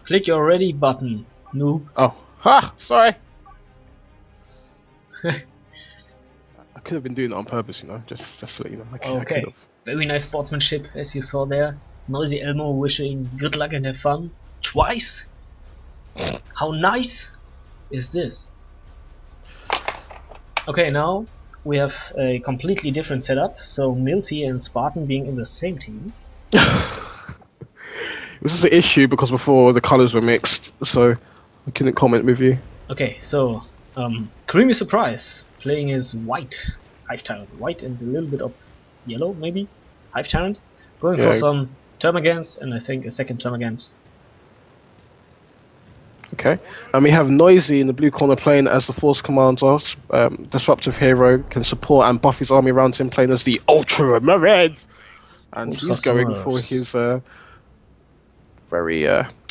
Click your ready button, noob. Oh, ha! Sorry. I could have been doing it on purpose, you know, just to let you know. I could have. Very nice sportsmanship, as you saw there. NoisyElmo wishing good luck and have fun. Twice? How nice is this? Okay, now we have a completely different setup. So Milty and Spartan being in the same team. This is an issue because before the colours were mixed, so I couldn't comment with you. Okay, so CreamySurprise playing his white Hive Tyrant. White and a little bit of yellow, maybe? Hive Tyrant. Going for some termagants and I think a second termagant. Okay, and we have Noisy in the blue corner playing as the Force Commander, disruptive hero, can support and buff his army around him, playing as the Ultra Marines. And he's going for his very,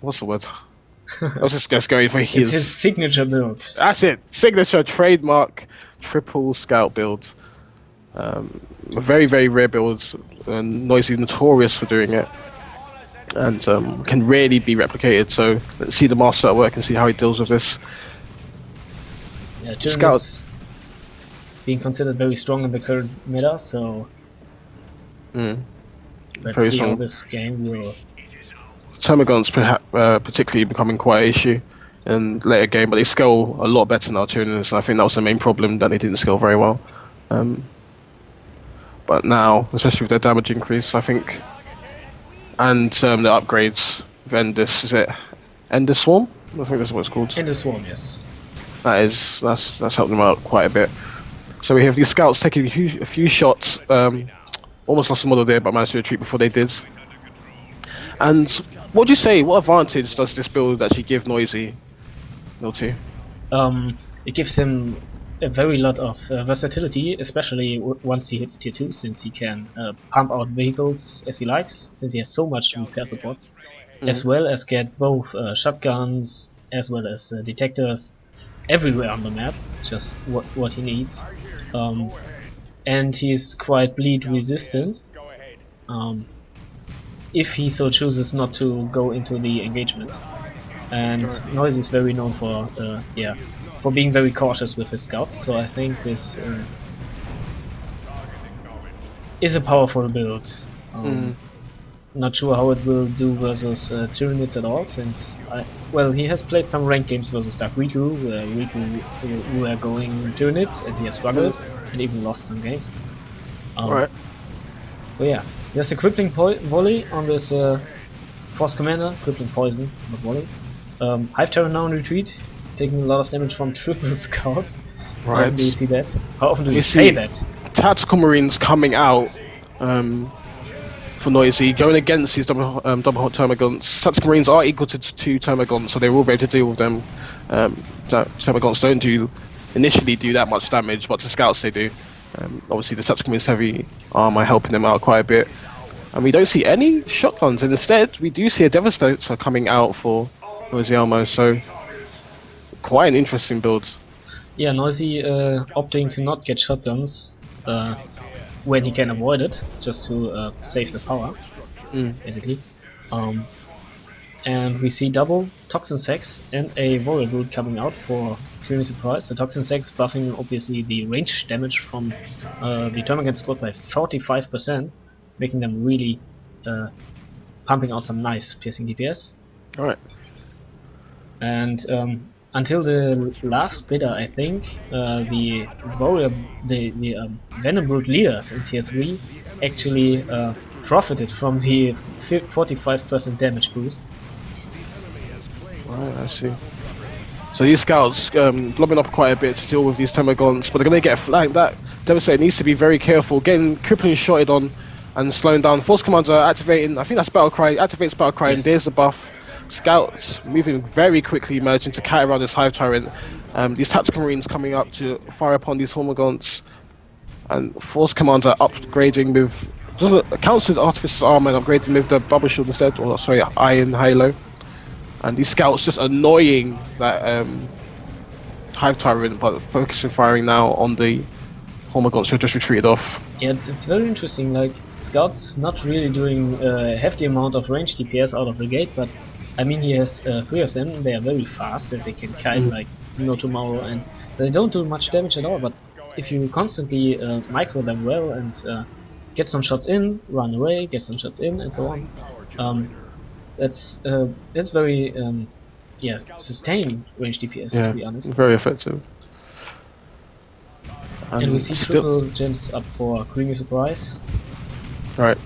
what's the word? I was just going for his signature build. That's it, signature, trademark, triple scout build. Very, very rare builds, and Noisy notorious for doing it. And can rarely be replicated, so let's see the master at work and see how he deals with this. Yeah, Scouts being considered very strong in the current meta, so let's see how this game will... Termagants particularly becoming quite an issue in later game, but they scale a lot better now, Tyranids, and I think that was the main problem, that they didn't scale very well. But now, especially with their damage increase, I think... And the upgrades of Endus, is it Endus Swarm? I think that's what it's called. Endus Swarm, yes. That's helped them out quite a bit. So we have these scouts taking a few shots, almost lost the model there, but managed to retreat before they did. And what do you say? What advantage does this build actually give Noisy, Milty? It gives him a very lot of versatility, especially once he hits tier 2, since he can pump out vehicles as he likes, since he has so much repair support, as well as get both shotguns as well as detectors everywhere on the map, just what he needs. And he's quite bleed resistant if he so chooses not to go into the engagement. And Noisy is very known for for being very cautious with his scouts, so I think this is a powerful build. Not sure how it will do versus Tyranids at all, since he has played some ranked games versus Dark Riku, where Riku were going Tyranids and he has struggled and even lost some games. Right. So yeah, there's a crippling volley on this Force Commander, crippling poison, not volley. Hive Tyrant now in retreat, taking a lot of damage from triple scouts. Right. How often do you see that? How often do you say that? Tactical Marines coming out for Noisy, going against these double termagants. Tactical Marines are equal to 2 termagants, so they will be able to deal with them. Termagants don't initially do that much damage, but to scouts they do. Obviously the Tactical Marines heavy armor helping them out quite a bit. And we don't see any shotguns, and instead we do see a Devastator coming out for NoisyElmo, so quite an interesting build. Yeah, Noisy opting to not get shotguns when he can avoid it, just to save the power, basically. And we see double Toxin Sex and a Warrior Brood coming out for CreamySurprise. The Toxin Sex buffing obviously the range damage from the Termagant squad by 45%, making them really pumping out some nice piercing DPS. Alright. And until the last bidder, I think, the Warrior, the Venom Brood leaders in tier 3 actually profited from the 45% damage boost. Right, I see. So these scouts blobbing up quite a bit to deal with these termagants, but they're going to get flanked. That Devastator needs to be very careful, getting crippling shotted on and slowing down. Force Commander activating, I think that's Battle Cry, activates Battle Cry, and there's the buff. Scouts moving very quickly, managing to cat around this Hive Tyrant. These Tactical Marines coming up to fire upon these Hormagants. And Force Commander upgrading with Council Artificer's armor and upgrading with the Bubble Shield instead, or sorry, Iron Halo. And these Scouts just annoying that Hive Tyrant, but focusing firing now on the Hormagants who just retreated off. Yeah, it's very interesting, like Scouts not really doing a hefty amount of range DPS out of the gate, but I mean, he has 3 of them. They are very fast and they can kite like no tomorrow, and they don't do much damage at all. But if you constantly micro them well and get some shots in, run away, get some shots in, and so on, that's very yeah, sustained range DPS, to be honest. Very effective. And we see triple gems up for CreamySurprise. Right.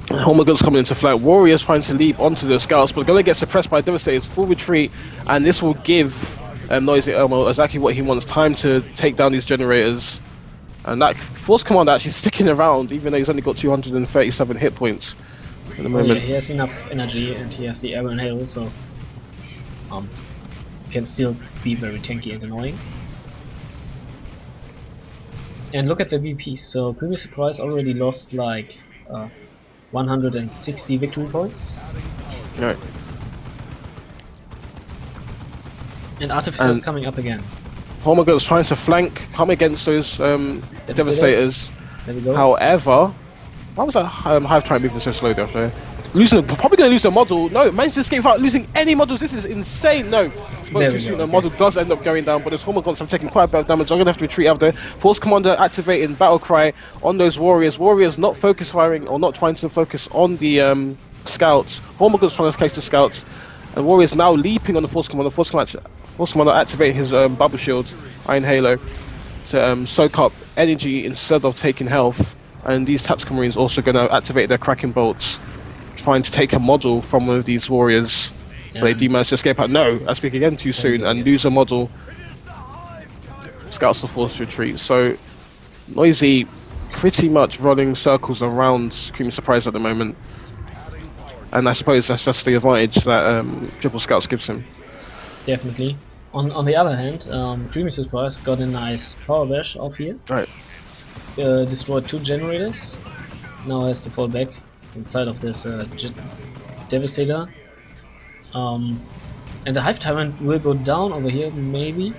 Hormiguns coming into flight. Warriors trying to leap onto the scouts, but gonna get suppressed by Devastator's full retreat, and this will give NoisyElmo exactly what he wants: time to take down these generators. And that Force Commander actually sticking around, even though he's only got 237 hit points at the moment. Yeah, he has enough energy and he has the Arrow and Hail, so can still be very tanky and annoying. And look at the VP. So CreamySurprise already lost like 160 victory points. Right. And Artificer is coming up again. Hormiguns trying to flank, come against those Devastators. There we go. However, why was that Hive Tyrant moving so slowly after? Probably going to lose a model. No, managed to escape without losing any models. This is insane. No, spoke too soon. The model does end up going down, but those Hormiguns have taken quite a bit of damage. I'm going to have to retreat after. Force Commander activating Battle Cry on those Warriors. Warriors not focus firing or not trying to focus on the Scouts. Hormiguns trying to catch the Scouts. And Warriors now leaping on the Force Commander. Force Commander activating his Bubble Shield, Iron Halo, to soak up energy instead of taking health. And these Tactical Marines also going to activate their Cracking Bolts, trying to take a model from one of these Warriors. But they do manage to escape out. No, I speak again too soon and lose a model. Scouts the forced retreat. So Noisy pretty much running circles around CreamySurprise at the moment. And I suppose that's just the advantage that Triple Scouts gives him. Definitely. On the other hand, CreamySurprise got a nice power bash off here. Right. Destroyed 2 generators. Now has to fall back inside of this Devastator. And the Hive Tyrant will go down over here, maybe.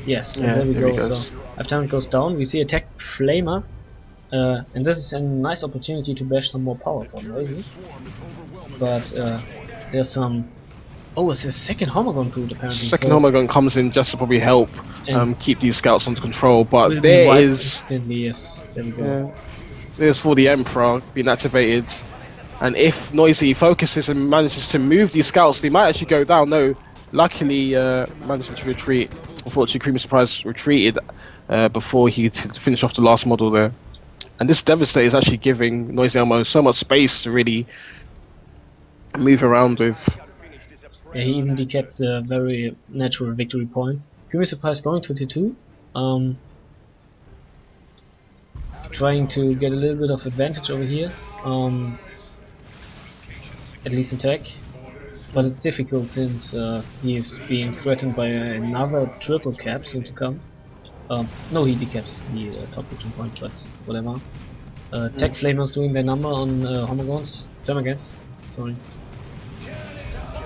Yes, yeah, there we go. Goes. So Hive Tyrant goes down. We see attack Flamer. And this is a nice opportunity to bash some more power for Noisy. But there's some... Oh, it's his second Hormiguns brute apparently. Second Hormiguns comes in just to probably help keep these scouts under control. But there is... Instantly, yes. There we go. Yeah. There's for the Emperor being activated. And if Noisy focuses and manages to move these scouts, they might actually go down. No, luckily managing to retreat. Unfortunately, CreamySurprise retreated before he finished off the last model there. And this Devastator is actually giving NoisyElmo so much space to really move around with. Yeah, he even kept a very natural victory point. CreamySurprise going to T2. Trying to get a little bit of advantage over here. At least in tech. But it's difficult since he is being threatened by another triple cap soon to come. No, he decaps the top victory point, but whatever. Tech Flamers doing their number on Hormiguns. Termagants, sorry.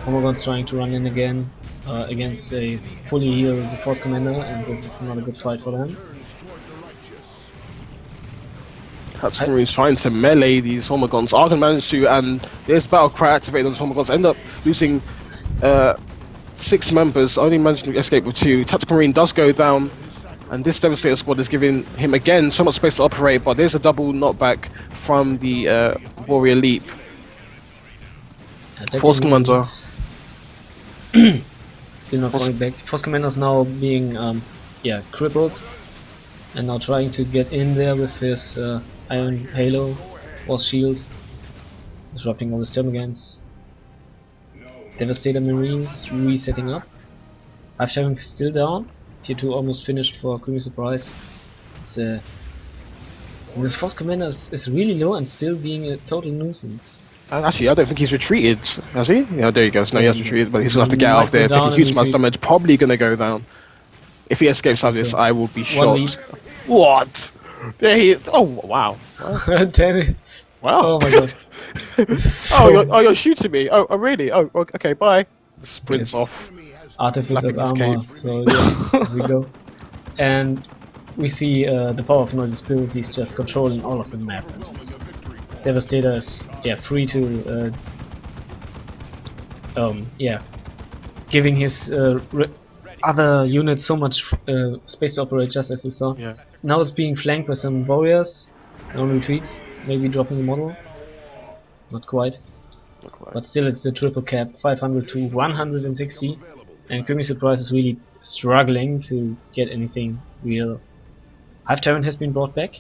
Hormiguns trying to run in again against a fully healed Force Commander, and this is not a good fight for them. Hatsumuri's trying to melee these Hormiguns. Argon managed to, and there's Battle Cry activated on those Hormiguns. End up losing 6 members, only managing to escape with 2. Tactical Marine does go down, and this Devastator squad is giving him again so much space to operate, but there's a double knockback from the Warrior Leap. Force Commander still not going back. Force Commander's now being crippled, and now trying to get in there with his Iron Halo, Force Shield, disrupting all his Termagants. Devastator Marines resetting up. Hive Tyrant still down. Tier 2 almost finished for CreamySurprise. This Force Commander is really low and still being a total nuisance. Actually, I don't think he's retreated, has he? Yeah, there he goes. No, he has retreated, but he's going to have to get out of there. Taking huge amount of damage, probably going to go down. If he escapes out of this, I will be shocked. What? There he is. Oh, wow. Damn it. Wow. Oh my god. You're shooting me. Oh, really? Oh, okay, bye. Sprints off. Artificer's armor, so yeah, there we go. And we see the power of Noisy's abilities just controlling all of the map. And Devastator is free to yeah, giving his other units so much space to operate, just as you saw. Yeah. Now it's being flanked by some warriors. No retreats, maybe dropping the model. Not quite. But still, it's a triple cap, 500 to 160, and CreamySurprise is really struggling to get anything real. Hive Tyrant has been brought back.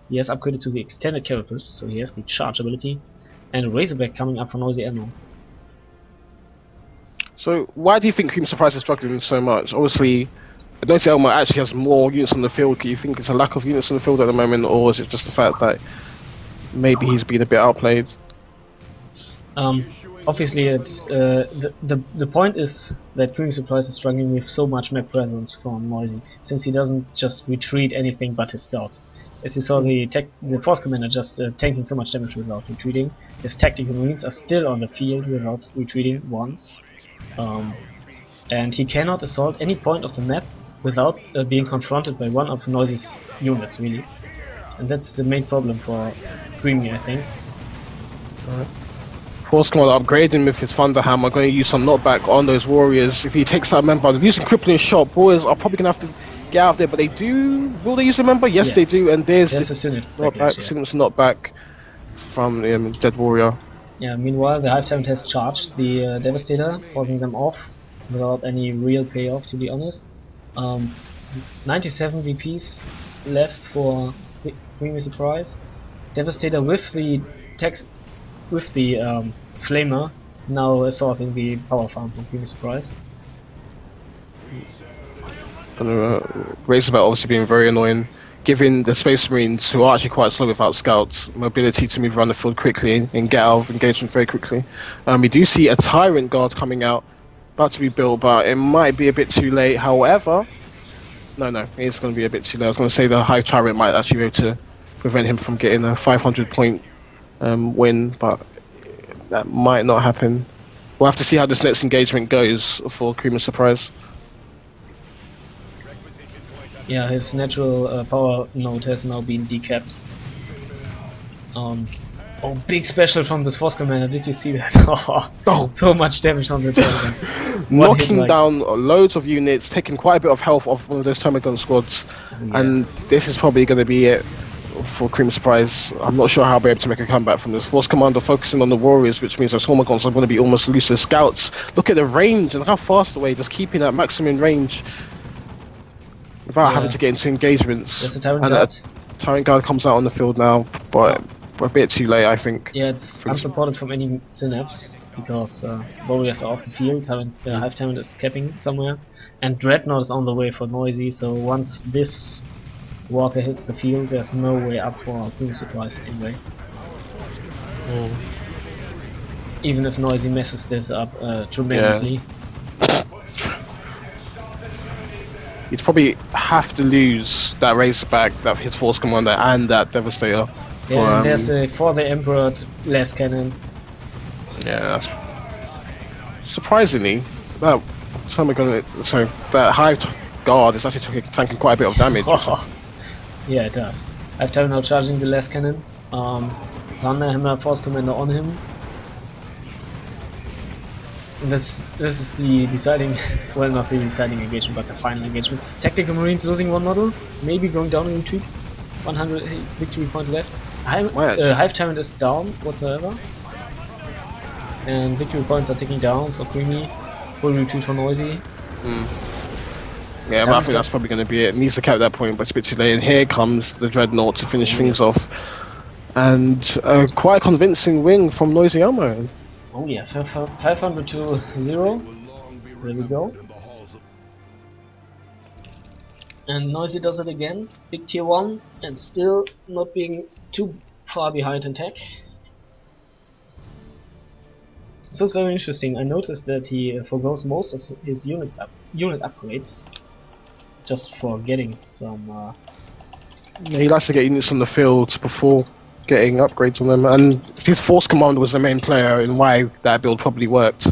He has upgraded to the extended carapace, so he has the charge ability, and Razorback coming up for NoisyElmo. So why do you think CreamySurprise is struggling so much? Obviously, NoisyElmo actually has more units on the field. Do you think it's a lack of units on the field at the moment, or is it just the fact that maybe he's been a bit outplayed? Obviously, it's the point is that CreamySurprise is struggling with so much map presence from Noisy, since he doesn't just retreat anything but his scouts. As you saw, the Force Commander just tanking so much damage without retreating. His tactical marines are still on the field without retreating once, and he cannot assault any point of the map without being confronted by one of Noisy's units, really. And that's the main problem for Creamy, I think. Force Commander upgrading with his Thunder Hammer, going to use some knockback on those warriors. If he takes out a member, using crippling shot, warriors are probably going to have to get out of there, but they do. Will they use a member? Yes, they do. And there's a Synod knockback, Synod's knockback from the dead warrior. Yeah. Meanwhile, the Hive Tyrant has charged the Devastator, forcing them off without any real payoff, to be honest. 97 VPs left for CreamySurprise. Devastator with the Flamer now assaulting the power farm from CreamySurprise. Razorback obviously being very annoying, giving the Space Marines, who are actually quite slow without scouts, mobility to move around the field quickly and get out of engagement very quickly. We do see a Tyrant Guard coming out, about to be built, but it might be a bit too late. However, no, it's going to be a bit too late. I was going to say the Hive Tyrant might actually be able to prevent him from getting a 500-point win, but that might not happen. We'll have to see how this next engagement goes for CreamySurprise. Yeah, his natural power node has now been decapped. Oh, big special from this Force Commander, did you see that? Oh, so much damage on the Termagon. Knocking down loads of units, taking quite a bit of health off one of those Termagon squads, and this is probably going to be it for CreamySurprise. I'm not sure how they'll be able to make a comeback from this. Force Commander focusing on the warriors, which means those Termagons are going to be almost loose as scouts. Look at the range and how fast away, just keeping that maximum range without having to get into engagements. There's a Tyrant Guard. Tyrant Guard comes out on the field now, but a bit too late, I think. Yeah, it's unsupported from any synapse because warriors are off the field. Hive Tyrant is capping somewhere, and Dreadnought is on the way for Noisy. So once this walker hits the field, there's no way up for CreamySurprise anyway. Even if Noisy messes this up tremendously. He'd probably have to lose that Razorback, that his Force Commander, and that Devastator. Yeah, and there's a for the Emperor last cannon. Yeah, that's surprisingly that Hive Guard is actually tanking quite a bit of damage. Yeah, it does. Hive Tyrant now charging the last cannon. Thunderhammer Force Commander on him. And this is the deciding, well, not the deciding engagement, but the final engagement. Tactical Marines losing one model, maybe going down in retreat. 100 victory point left. Hive Tyrant is down whatsoever, and victory points are ticking down for Creamy. Full retreat for Noisy. Yeah, but I think that's probably going to be it. Needs to cap that point, but it's a bit too late. And here comes the Dreadnought to finish things off, and quite a convincing win from NoisyElmo. Oh yeah, 500 to 0. There we go. And Noisy does it again. Big tier 1, and still not being too far behind in tech. So it's very interesting. I noticed that he forgoes most of his unit upgrades just for getting some. Yeah, he likes to get units on the field before getting upgrades on them, and his Force Commander was the main player in why that build probably worked.